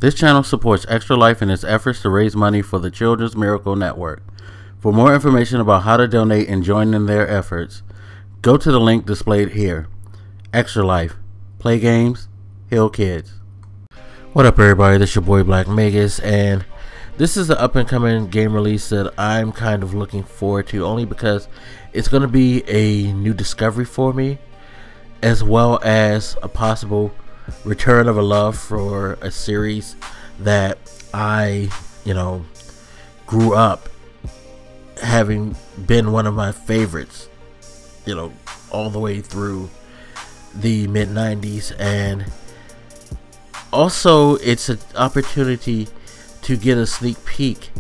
This channel supports Extra Life in its efforts to raise money for the Children's Miracle Network. For more information about how to donate and join in their efforts, go to the link displayed here. Extra Life. Play games, heal kids. What up, everybody? This is your boy Black Magus, and this is the up-and-coming game release that I'm kind of looking forward to, only because it's going to be a new discovery for me, as well as a possible return of a love for a series that I, grew up having been one of my favorites, all the way through the mid-90s. And also it's an opportunity to get a sneak peek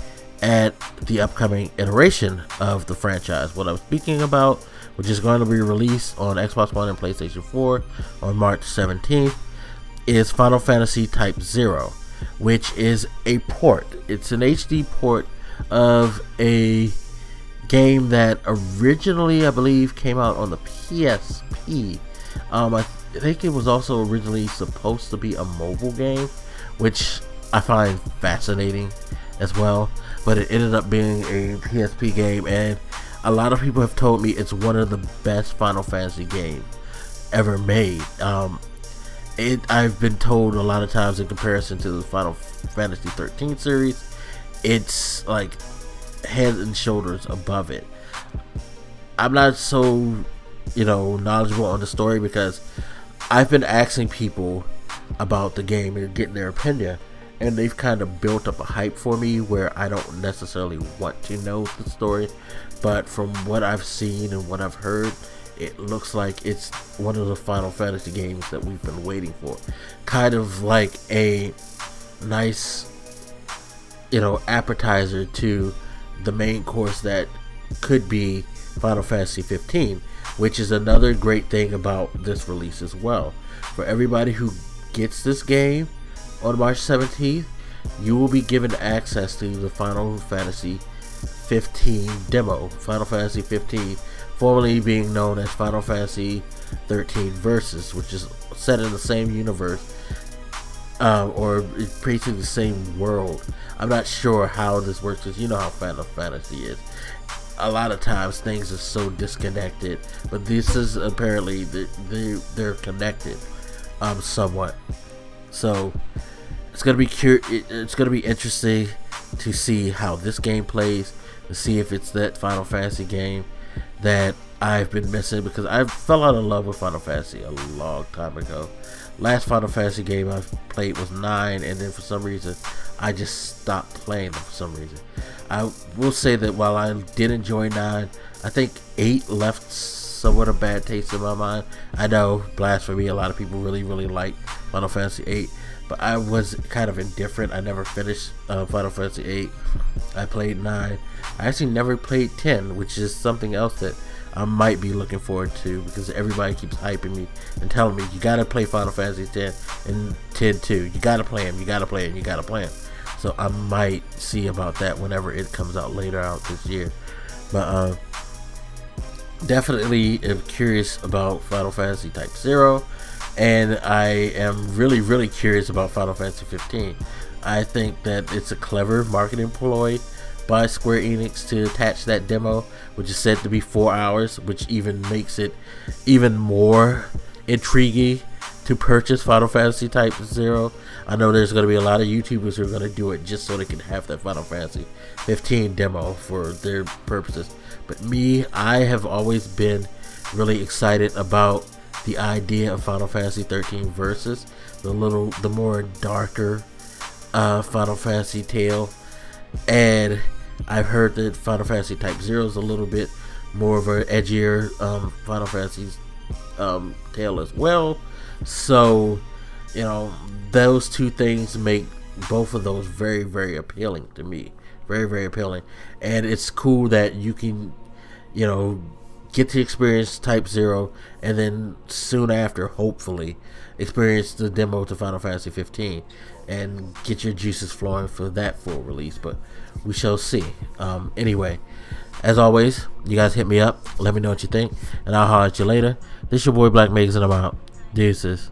at the upcoming iteration of the franchise. What I'm speaking about, which is going to be released on Xbox One and PlayStation 4 on March 17th, is Final Fantasy Type 0, which is a port. It's an HD port of a game that originally, I believe, came out on the PSP. I think it was also originally supposed to be a mobile game, which I find fascinating as well, but it ended up being a PSP game, and a lot of people have told me it's one of the best Final Fantasy games ever made. I've been told a lot of times, in comparison to the Final Fantasy 13 series, it's like head and shoulders above it. I'm not so knowledgeable on the story, because I've been asking people about the game and getting their opinion, and they've kind of built up a hype for me where I don't necessarily want to know the story. But from what I've seen and what I've heard, it looks like it's one of the Final Fantasy games that we've been waiting for. Kind of like a nice, appetizer to the main course that could be Final Fantasy 15, which is another great thing about this release as well. For everybody who gets this game on March 17th, you will be given access to the Final Fantasy 15 demo. Final Fantasy 15, formerly being known as Final Fantasy 13 Versus, which is set in the same universe, or basically the same world. I'm not sure how this works, because you know how Final Fantasy is. A lot of times things are so disconnected, but this is apparently they're connected somewhat. So it's gonna be interesting to see how this game plays, to see if it's that Final Fantasy game that I've been missing, because I fell out of love with Final Fantasy a long time ago. Last Final Fantasy game I played was 9, and then for some reason I just stopped playing them for some reason. I will say that while I did enjoy 9, I think 8 left somewhat a bad taste in my mind. I know, blasphemy, a lot of people really like Final Fantasy 8, but I was kind of indifferent. I never finished Final Fantasy 8. I played 9. I actually never played 10, which is something else that I might be looking forward to, because everybody keeps hyping me and telling me, you gotta play Final Fantasy 10 and 10 too. You gotta play them, you gotta play them, you gotta play them. So I might see about that whenever it comes out later out this year. But definitely am curious about Final Fantasy Type 0, and I am really curious about Final Fantasy 15. I think that it's a clever marketing ploy by Square Enix to attach that demo, which is said to be 4 hours, which even makes it even more intriguing to purchase Final Fantasy Type 0. I know there's going to be a lot of YouTubers who are going to do it just so they can have that Final Fantasy 15 demo for their purposes. But me, I have always been really excited about the idea of Final Fantasy 13 Versus, the more darker Final Fantasy tale. And I've heard that Final Fantasy Type 0 is a little bit more of an edgier Final Fantasy tale as well. So, those two things make both of those very appealing to me. Very appealing. And it's cool that you can, get to experience Type 0, and then soon after, hopefully, experience the demo to Final Fantasy 15 and get your juices flowing for that full release. But we shall see. Anyway, as always, you guys hit me up, let me know what you think, and I'll holler at you later. This your boy Black Magus, and I'm out. Deuces.